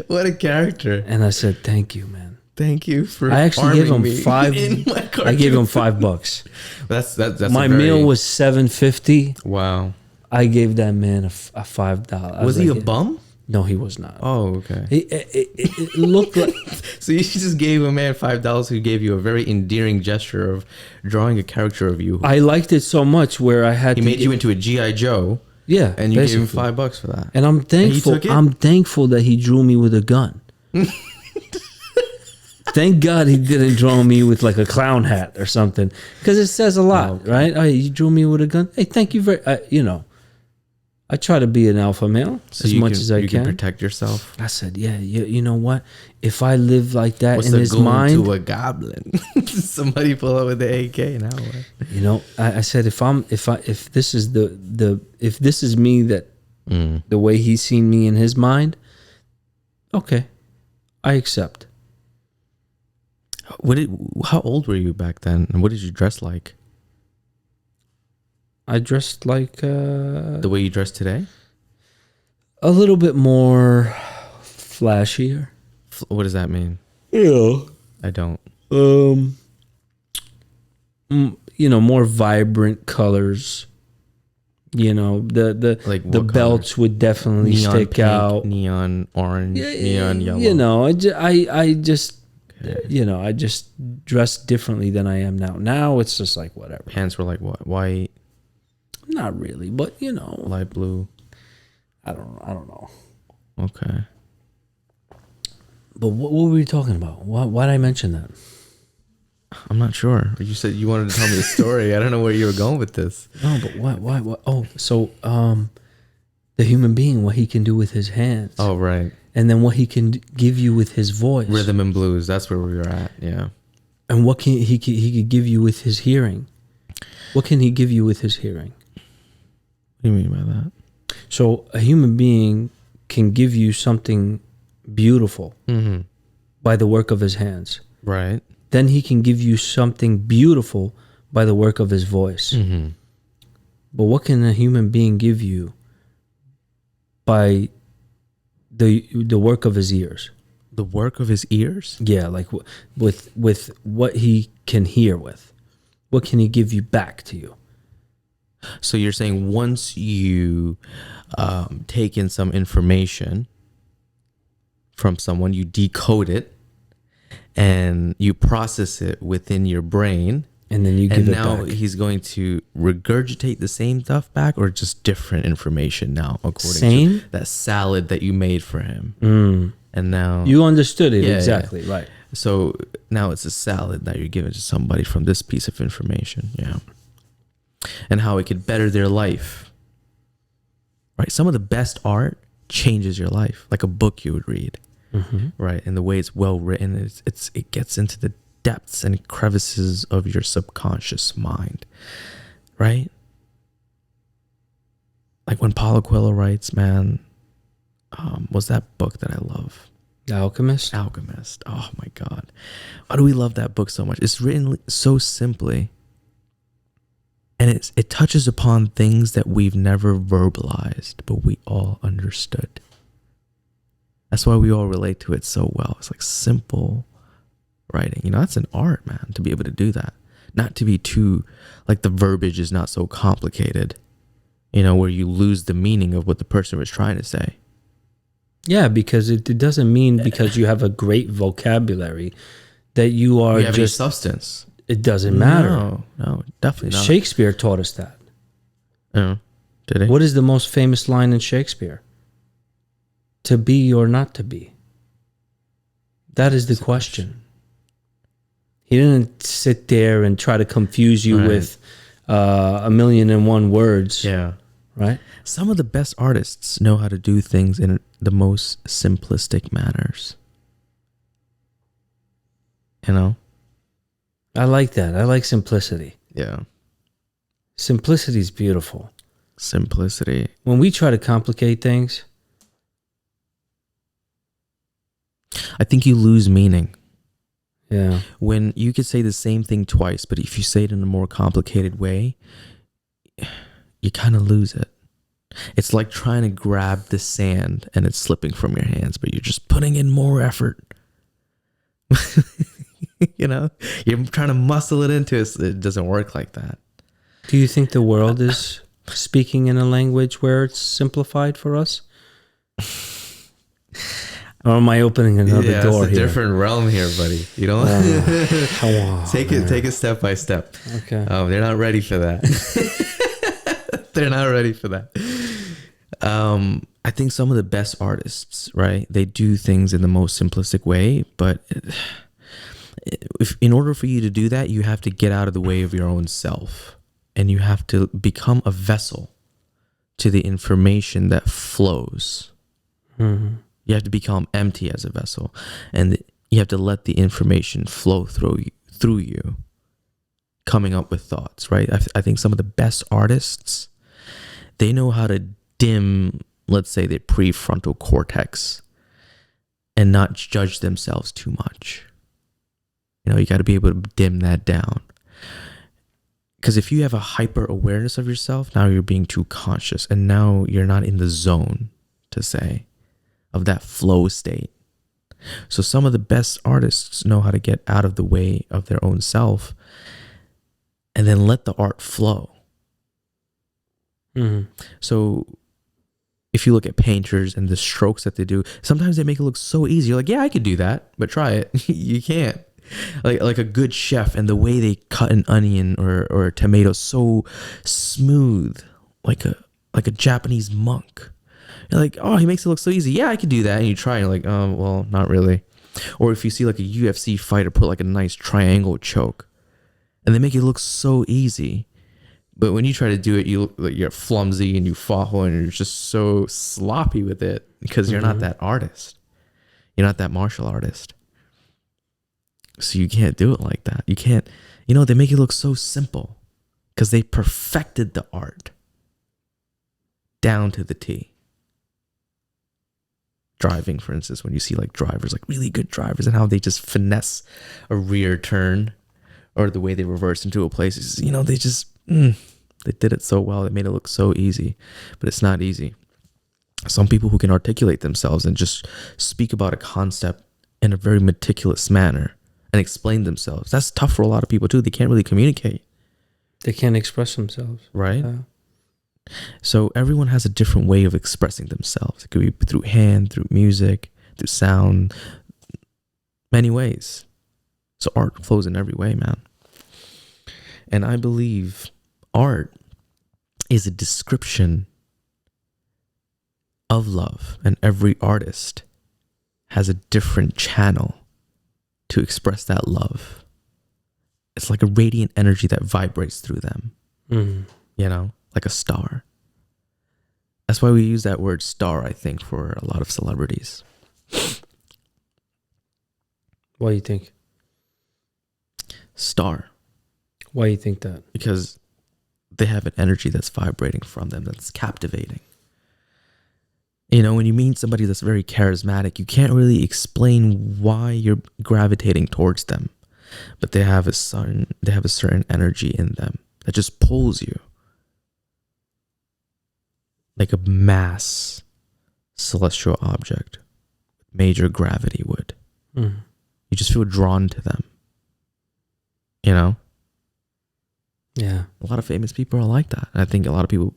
What a character! And I said, "Thank you, man." Thank you for. I actually gave him arming me five. in my I gave him cartoon. $5. That's My a very, meal was $7.50. wow. I gave that man a $5. Was he a bum? No, he was not. Oh, okay. It looked like So you just gave a man $5 who gave you a very endearing gesture of drawing a character of you. I liked it so much where I had He to made you into a GI Joe, yeah, and you gave him basically. $5 for that. And I'm thankful. took it? I'm thankful that he drew me with a gun. Thank God he didn't draw me with like a clown hat or something, because it says a lot, Okay. right? Oh, you drew me with a gun. Hey, thank you very. I try to be an alpha male as much as I you can. protect yourself. I said, yeah, you know what? If I live like that What's in the his goal mind, to a goblin? Somebody pull up with the AK now. What? I said, if this is if this is me, that the way he's seen me in his mind, okay, I accept. How old were you back then, and what did you dress like? I dressed like The way you dress today? a little bit more flashier. What does that mean? Yeah. I don't. More vibrant colors. The Like the what belts would definitely Neon stick pink, out. neon orange, neon yellow. I just Okay. I just dressed differently than I am now. Now it's just like whatever. Pants were like what? White, Not really, but light blue. I don't know. Okay. But what were we talking about? Why did I mention that? I'm not sure. You said you wanted to tell me a story. I don't know where you were going with this. No, but why? Oh, so the human being, what he can do with his hands. Oh, right. And then what he can give you with his voice. Rhythm and blues. That's where we were at. Yeah. And what can he could give you with his hearing? What can he give you with his hearing? What do you mean by that? So a human being can give you something beautiful by the work of his hands. Right. Then he can give you something beautiful by the work of his voice. But what can a human being give you by the work of his ears? The work of his ears? Yeah, like with what he can hear with. What can he give you back to you? So you're saying once you take in some information from someone, you decode it and you process it within your brain, And then you give and it now back. he's going to regurgitate the same stuff back, or just different information now according Same? to that salad that you made for him. And now You understood it Yeah, exactly, right. so now it's a salad that you're giving to somebody from this piece of information. Yeah. And how it could better their life. Right? Some of the best art changes your life, like a book you would read. Right? And the way it's well written, it gets into the depths and crevices of your subconscious mind. Right? Like when Paulo Coelho writes, man, was that book that I love? The Alchemist? Alchemist. Oh my God. Why do we love that book so much? It's written so simply. And it touches upon things that we've never verbalized, but we all understood. That's why we all relate to it so well. It's like simple writing. You know, that's an art, man, to be able to do that. Not to be too, like the verbiage is not so complicated, you know, where you lose the meaning of what the person was trying to say. Yeah, because it doesn't mean because you have a great vocabulary that you are You have just any substance. It doesn't matter. No, definitely not. Shakespeare taught us that. Oh, did he? What is the most famous line in Shakespeare? To be or not to be? That is the question. He didn't sit there and try to confuse you with 1,000,001 words. Yeah. Right? Some of the best artists know how to do things in the most simplistic manners. You know? I like that. I like simplicity. Yeah. Simplicity is beautiful. Simplicity. When we try to complicate things, I think you lose meaning. yeah. When you could say the same thing twice, but if you say it in a more complicated way, you kind of lose it. It's like trying to grab the sand and it's slipping from your hands, but you're just putting in more effort. You know, you're trying to muscle it into it. It doesn't work like that. Do you think the world is speaking in a language where it's simplified for us? Or am I opening another door it's a here? different realm here, buddy. You know, take it step by step. Okay. They're not ready for that. They're not ready for that. I think some of the best artists, right? They do things in the most simplistic way, but if in order for you to do that, you have to get out of the way of your own self, and you have to become a vessel to the information that flows. Mm-hmm. You have to become empty as a vessel, and you have to let the information flow through you, coming up with thoughts, right? I think some of the best artists, they know how to dim, let's say, the prefrontal cortex and not judge themselves too much. You know, you got to be able to dim that down. Because if you have a hyper awareness of yourself, now you're being too conscious, and now you're not in the zone, to say, of that flow state. So some of the best artists know how to get out of the way of their own self and then let the art flow. Mm-hmm. So if you look at painters and the strokes that they do, sometimes they make it look so easy. You're like, yeah, I could do that, but try it. You can't. Like a good chef, and the way they cut an onion or a tomato so smooth, like a Japanese monk. You're like, oh, he makes it look so easy. Yeah, I could do that. And you try, and you're like, oh, well, not really. Or if you see like a UFC fighter put like a nice triangle choke, and they make it look so easy, but when you try to do it, you look like you're clumsy and you fall, and you're just so sloppy with it because you're not that artist. You're not that martial artist. So you can't do it like that. You can't, you know, they make it look so simple because they perfected the art down to the T. Driving, for instance, when you see like drivers, like really good drivers, and how they just finesse a rear turn or the way they reverse into a place, it's, you know, they just, they did it so well. They made it look so easy, but it's not easy. Some people who can articulate themselves and just speak about a concept in a very meticulous manner and explain themselves. That's tough for a lot of people too. They can't really communicate. They can't express themselves. Right? So everyone has a different way of expressing themselves. It could be through hand, through music, through sound, many ways. So art flows in every way, man. And I believe art is a description of love, and every artist has a different channel to express that love. It's like a radiant energy that vibrates through them, you know, like a star. That's why we use that word star, I think, for a lot of celebrities. Why do you think? Star. Why do you think that? Because they have an energy that's vibrating from them, that's captivating. You know, when you meet somebody that's very charismatic, you can't really explain why you're gravitating towards them, but they have a certain energy in them that just pulls you, like a mass celestial object, major gravity would. Mm. You just feel drawn to them. You know? Yeah. A lot of famous people are like that. I think a lot of people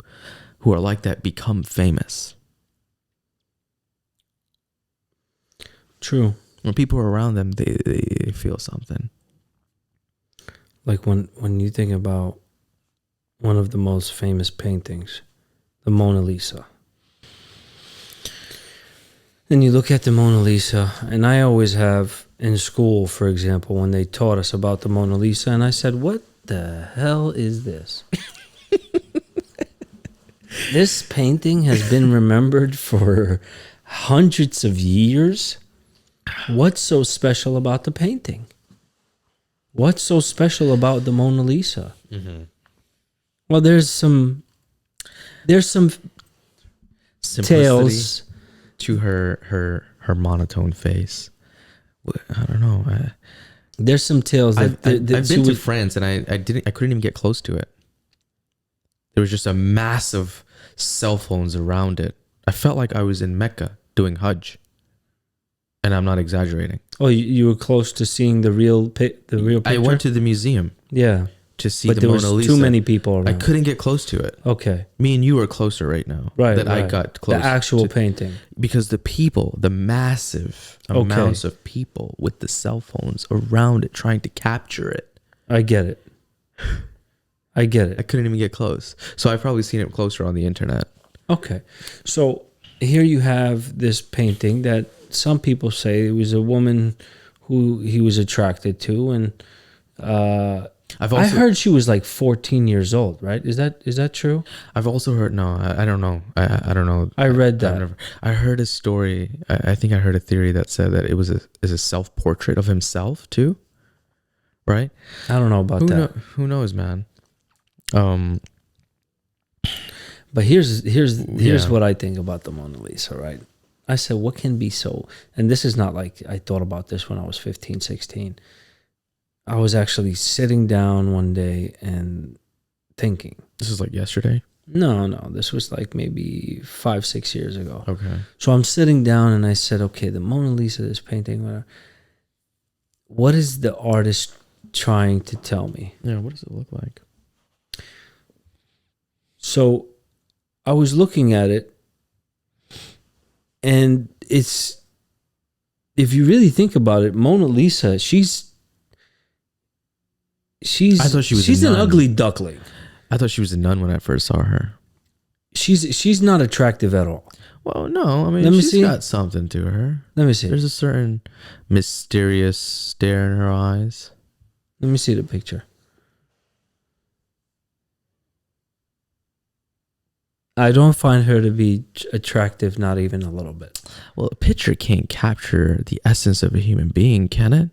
who are like that become famous. True. When people are around them, they feel something. Like when you think about one of the most famous paintings, the Mona Lisa. And you look at the Mona Lisa, and I always have in school, for example, when they taught us about the Mona Lisa, and I said, what the hell is this? This painting has been remembered for hundreds of years. What's so special about the painting? What's so special about the Mona Lisa? Mm-hmm. Well, there's some tales to her monotone face. I don't know. There's some tales that I've been to France, and I couldn't even get close to it. There was just a massive cell phones around it. I felt like I was in Mecca doing Hajj, and I'm not exaggerating. Oh, you were close to seeing the real picture? I went to the museum. Yeah. To see but the Mona Lisa. But there was too many people around. I couldn't get close to it. Okay. Me and you are closer right now. Right. I got close. The actual painting. Because the people, the massive amounts of people with the cell phones around it trying to capture it. I get it. I couldn't even get close. So I've probably seen it closer on the internet. Okay. So here you have this painting that some people say it was a woman who he was attracted to, and I heard she was like 14 years old, right? Is that true? I've also heard, no, I don't know. I don't know. I read that. I heard a story. I think I heard a theory that said that it was a self-portrait of himself too, right? I don't know about that. Who knows, man? But here's what I think about the Mona Lisa, right? I said, what can be so, and this is not like I thought about this when I was 15, 16. I was actually sitting down one day and thinking. This is like yesterday? No, this was like maybe 5-6 years ago. Okay. So I'm sitting down and I said, okay, the Mona Lisa, this painting, whatever. What is the artist trying to tell me? Yeah, what does it look like? So I was looking at it, and it's, if you really think about it, Mona Lisa, I thought she was she's an ugly duckling. I thought she was a nun when I first saw her. She's not attractive at all. Well, no, I mean, she's got something to her. Let me see. There's a certain mysterious stare in her eyes. Let me see the picture. I don't find her to be attractive, not even a little bit. Well, a picture can't capture the essence of a human being, can it?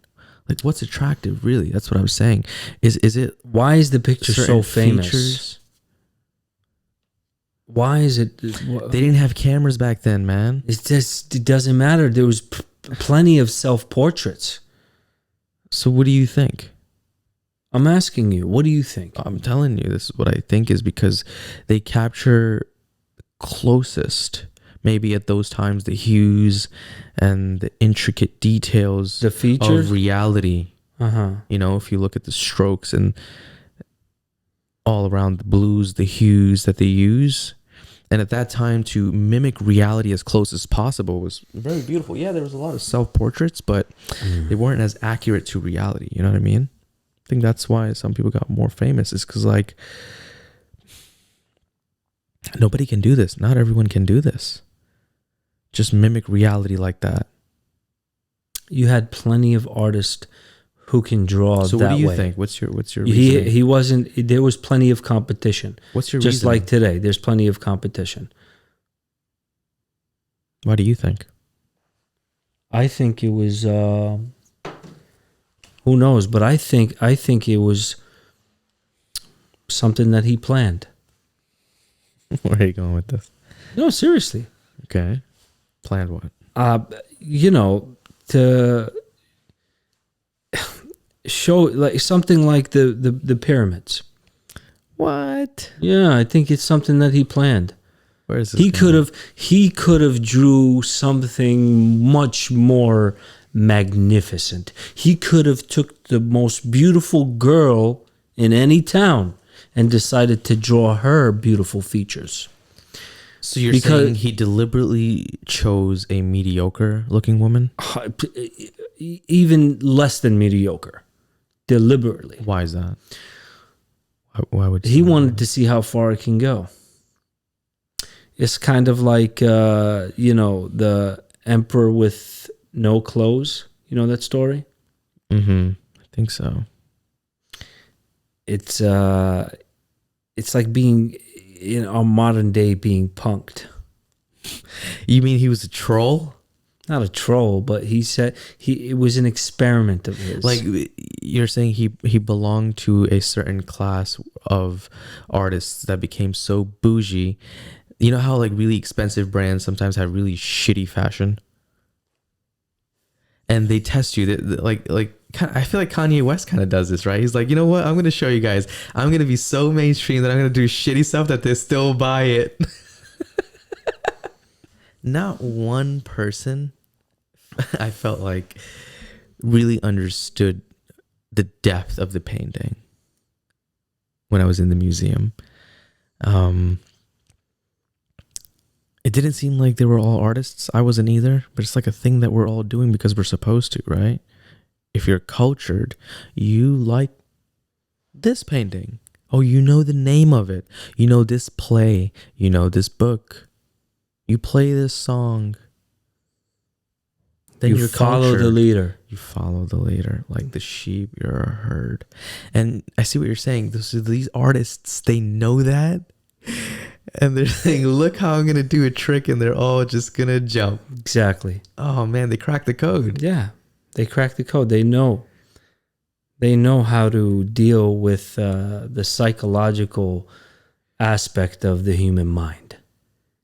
Like, what's attractive, really? That's what I was saying. Is it? Why is the picture so famous? Features? Why is it? They didn't have cameras back then, man. It doesn't matter. There was plenty of self-portraits. So what do you think? I'm asking you, what do you think? I'm telling you, this is what I think is because they capture closest, maybe at those times, the hues and the intricate details, the features of reality. You know, if you look at the strokes and all around the blues, the hues that they use. And at that time, to mimic reality as close as possible was very beautiful. Yeah, there was a lot of self-portraits, but they weren't as accurate to reality. You know what I mean? I think that's why some people got more famous, is because, like, nobody can do this. Not everyone can do this. Just mimic reality like that. You had plenty of artists who can draw so that way. So what do you think? What's your reasoning? He wasn't, there was plenty of competition. What's your Just reasoning? like today, there's plenty of competition. Why do you think? I think it was, who knows, but I think it was something that he planned. Where are you going with this? No, seriously. Okay. Planned what? To show like something like the pyramids. What? Yeah, I think it's something that he planned. Where is this He going? could have drew something much more magnificent. He could have took the most beautiful girl in any town and decided to draw her beautiful features. So you're Because- saying he deliberately chose a mediocre looking woman? Even less than mediocre, deliberately. Why is that? Why would He wanted to see how far it can go. It's kind of like, the emperor with no clothes. You know that story? I think so. It's like being in our modern day being punked. You mean he was a troll? Not a troll, but he said it was an experiment of his. Like you're saying he belonged to a certain class of artists that became so bougie. You know how like really expensive brands sometimes have really shitty fashion? And they test you that like I feel like Kanye West kind of does this, right? He's like, you know what? I'm going to show you guys. I'm going to be so mainstream that I'm going to do shitty stuff that they still buy it. Not one person I felt like really understood the depth of the painting when I was in the museum. It didn't seem like they were all artists. I wasn't either, but it's like a thing that we're all doing because we're supposed to, right? If you're cultured, you like this painting. Oh, you know the name of it. You know this play. You know this book. You play this song. Then you follow the leader. You follow the leader. Like the sheep, you're a herd. And I see what you're saying. These artists, they know that. And they're saying, look how I'm going to do a trick. And they're all just going to jump. Exactly. Oh, man, they cracked the code. Yeah. They cracked the code. They know. They know how to deal with the psychological aspect of the human mind.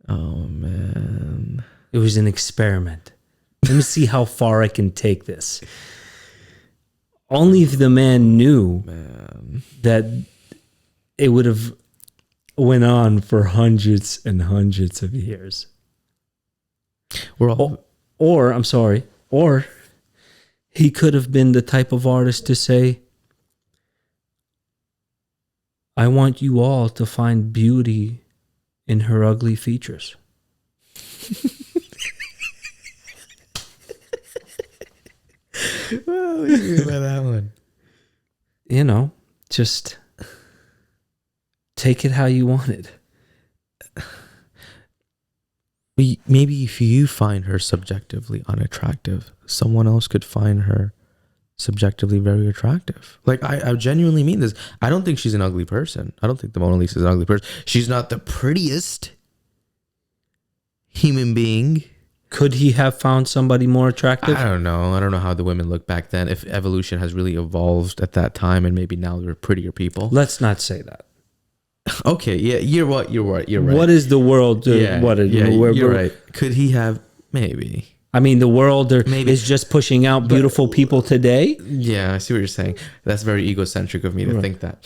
Oh, man. It was an experiment. Let me see how far I can take this. Only if the man knew that it would have went on for hundreds and hundreds of years. We're all... Or he could have been the type of artist to say, I want you all to find beauty in her ugly features. What do you mean by that one? You know, just take it how you want it. Maybe if you find her subjectively unattractive, someone else could find her subjectively very attractive. Like, I genuinely mean this. I don't think she's an ugly person. I don't think the Mona Lisa is an ugly person. She's not the prettiest human being. Could he have found somebody more attractive? I don't know. I don't know how the women look back then. If evolution has really evolved at that time and maybe now they're prettier people. Let's not say that. Okay, yeah, you're right. What is the world? You're right. Could he have? Maybe. I mean, the world Maybe. is just pushing out beautiful people today. Yeah, I see what you're saying. That's very egocentric of me to think that.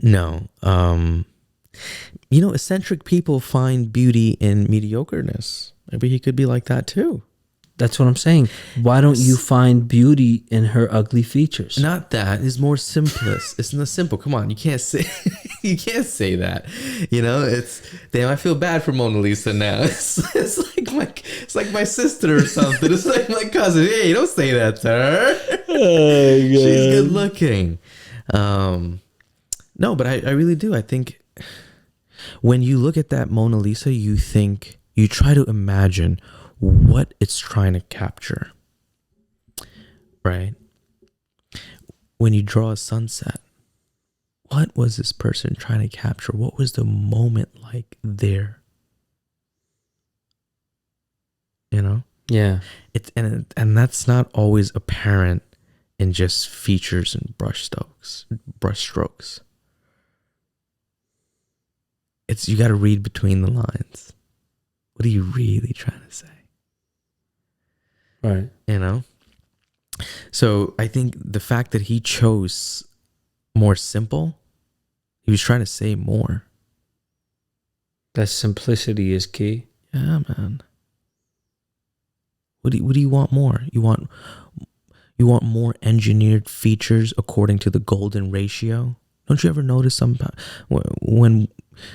No. Eccentric people find beauty in mediocreness. Maybe he could be like that too. That's what I'm saying. Why don't you find beauty in her ugly features? Not that. It's more simplest. It's not simple. Come on, you can't say that. It's damn. I feel bad for Mona Lisa now. It's like my sister or something. It's like my cousin. Hey, don't say that to her. Oh, she's good looking. No, but I really do. I think when you look at that Mona Lisa, you try to imagine what it's trying to capture, right? When you draw a sunset, what was this person trying to capture? What was the moment like there? Yeah. And that's not always apparent in just features and brushstrokes. You got to read between the lines. What are you really trying to say? Right. So I think the fact that he chose more simple, he was trying to say more. That simplicity is key. Yeah, man. What do you want more? You want more engineered features according to the golden ratio? Don't you ever notice when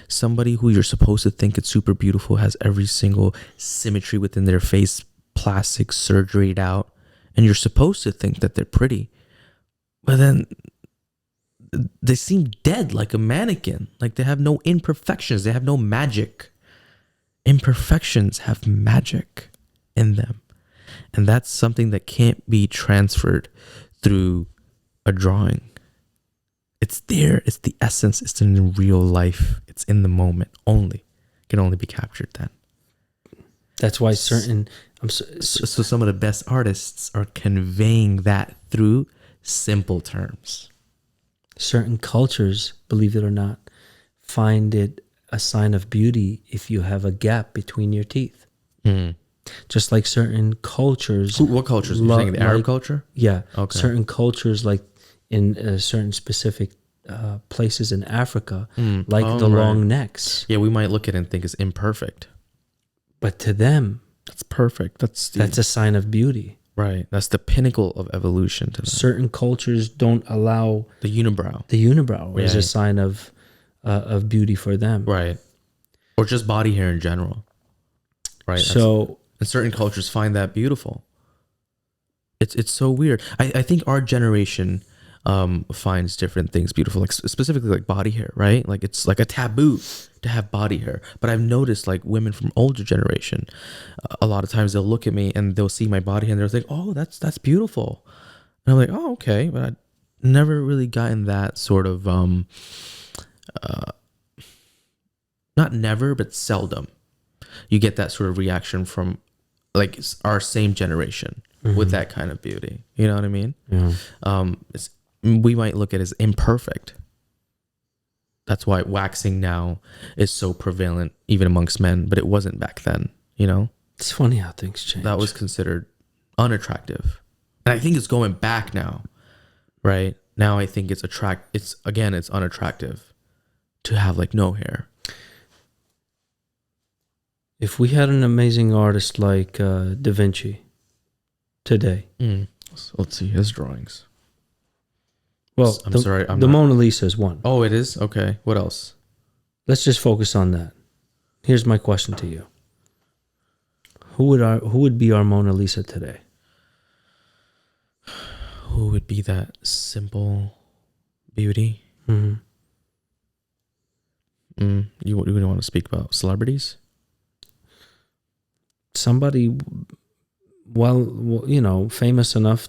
somebody who you're supposed to think is super beautiful has every single symmetry within their face plastic surgeryed out, and you're supposed to think that they're pretty, but then they seem dead, like a mannequin, like they have no imperfections, they have no magic. Imperfections have magic in them, and that's something that can't be transferred through a drawing. It's there, it's the essence, it's in real life, it's in the moment only. It can only be captured then. That's why certain So some of the best artists are conveying that through simple terms. certain cultures, believe it or not, find it a sign of beauty if you have a gap between your teeth. Just like certain cultures. What cultures? You're saying the Arab culture? Yeah. Okay. Certain cultures, like in certain specific places in Africa, like the long necks. Yeah, we might look at it and think it's imperfect. But to them, That's perfect. That's a sign of beauty. right. That's the pinnacle of evolution to them. Certain cultures don't allow The unibrow. the unibrow as a Right. sign of beauty for them. Right. Or just body hair in general. Right. So And certain cultures find that beautiful. It's so weird. I think our generation finds different things beautiful, like specifically like body hair, right? Like it's like a taboo to have body hair. But I've noticed like women from older generation, a lot of times they'll look at me and they'll see my body hair and they'll think, oh, that's beautiful. And I'm like, oh, okay. But I never really gotten that sort of not never, but seldom. You get that sort of reaction from like our same generation with that kind of beauty. You know what I mean? yeah. We might look at it as imperfect. That's why waxing now is so prevalent even amongst men, but it wasn't back then, you know? It's funny how things change. That was considered unattractive. And I think it's going back now, right? Now I think it's unattractive to have like no hair. If we had an amazing artist like Da Vinci today, So let's see his drawings. well, I'm sorry, I'm the not- Mona Lisa is one. Oh, it is? Okay. What else? Let's just focus on that. Here's my question to you: Who would be our Mona Lisa today? Who would be that simple beauty? Mm-hmm. You wouldn't want to speak about celebrities? Somebody, well, you know, famous enough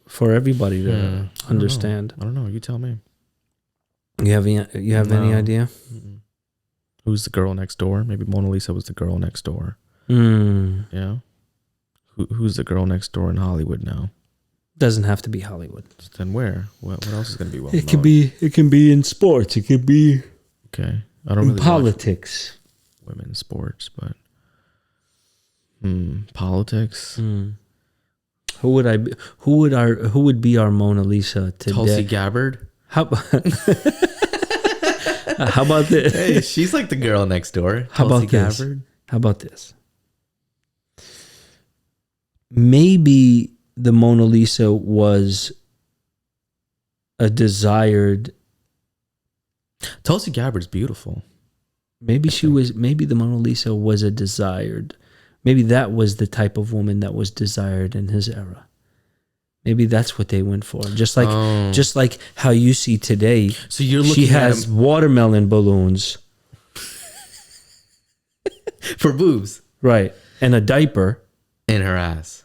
for everybody to understand. I don't know. You tell me. You have any idea? Mm-mm. Who's the girl next door? Maybe Mona Lisa was the girl next door. Yeah. Who's the girl next door in Hollywood now? Doesn't have to be Hollywood. Then where? What else is going to be well It can known? be. It can be in sports. It could be Okay. I don't in really politics. watch women's sports, but politics. Who would be our Mona Lisa today? Tulsi Gabbard. How about this? Hey, she's like the girl next door. How about Tulsi this? Gabbard. How about this? Maybe the Mona Lisa was a desired. Tulsi Gabbard's beautiful. Maybe the Mona Lisa was a desired. Maybe that was the type of woman that was desired in his era. Maybe that's what they went for. Just like how you see today. So you're looking she has watermelon balloons. for boobs Right. And a diaper. in her ass.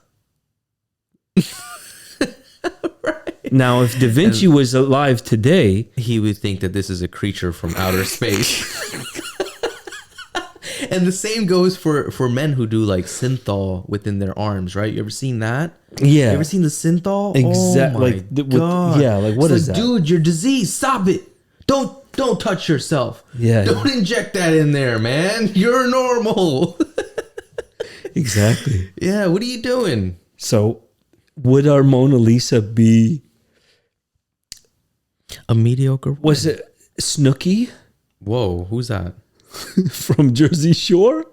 Right. Now, if Da Vinci was alive today, He would think that this is a creature from outer space. And the same goes for men who do like synthol within their arms, right? You ever seen that? yeah. You ever seen the synthol? Exactly. Oh my God. Yeah, like what It's is like, that? dude, you're diseased. Stop it. Don't touch yourself. Yeah. Don't inject that in there, man. You're normal. Exactly. Yeah, what are you doing? So, would our Mona Lisa be? A mediocre woman. Was it Snooki? Whoa, who's that? from Jersey Shore?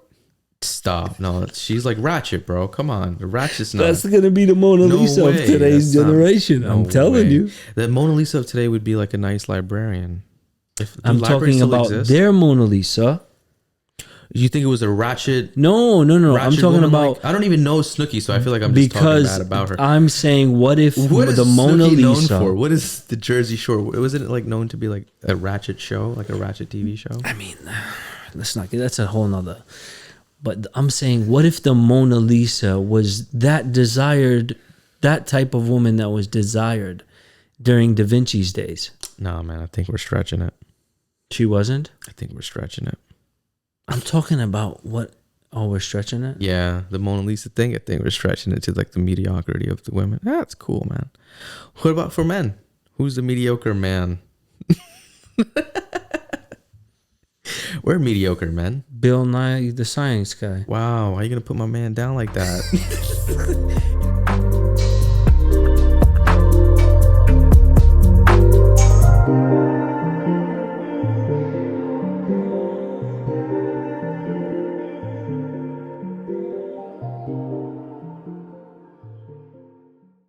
Stop. No, she's like Ratchet, bro. Come on. The Ratchet's not. That's gonna be the Mona No Lisa of way. today's That's not- generation. no I'm telling way. you. The Mona Lisa of today would be like a nice librarian. Do I'm libraries talking still about exist? their Mona Lisa. You think it was a Ratchet? No. I'm Ratchet talking woman, about like, I don't even know Snooki, so I feel like I'm just talking because bad about her. I'm saying, what if What is the Mona Snooki known Lisa? for? What is the Jersey Shore? Wasn't it like known to be like a Ratchet show, like a Ratchet TV show? I mean, let's not get. That's a whole nother. But I'm saying, what if the Mona Lisa was that desired, that type of woman that was desired during Da Vinci's days? No, man, I think we're stretching it. She wasn't? I think we're stretching it. I'm talking about what? Oh, we're stretching it? Yeah, the Mona Lisa thing, I think we're stretching it to like the mediocrity of the women. That's cool, man. What about for men? Who's the mediocre man? We're mediocre men. Bill Nye, the science guy. Wow, why are you going to put my man down like that?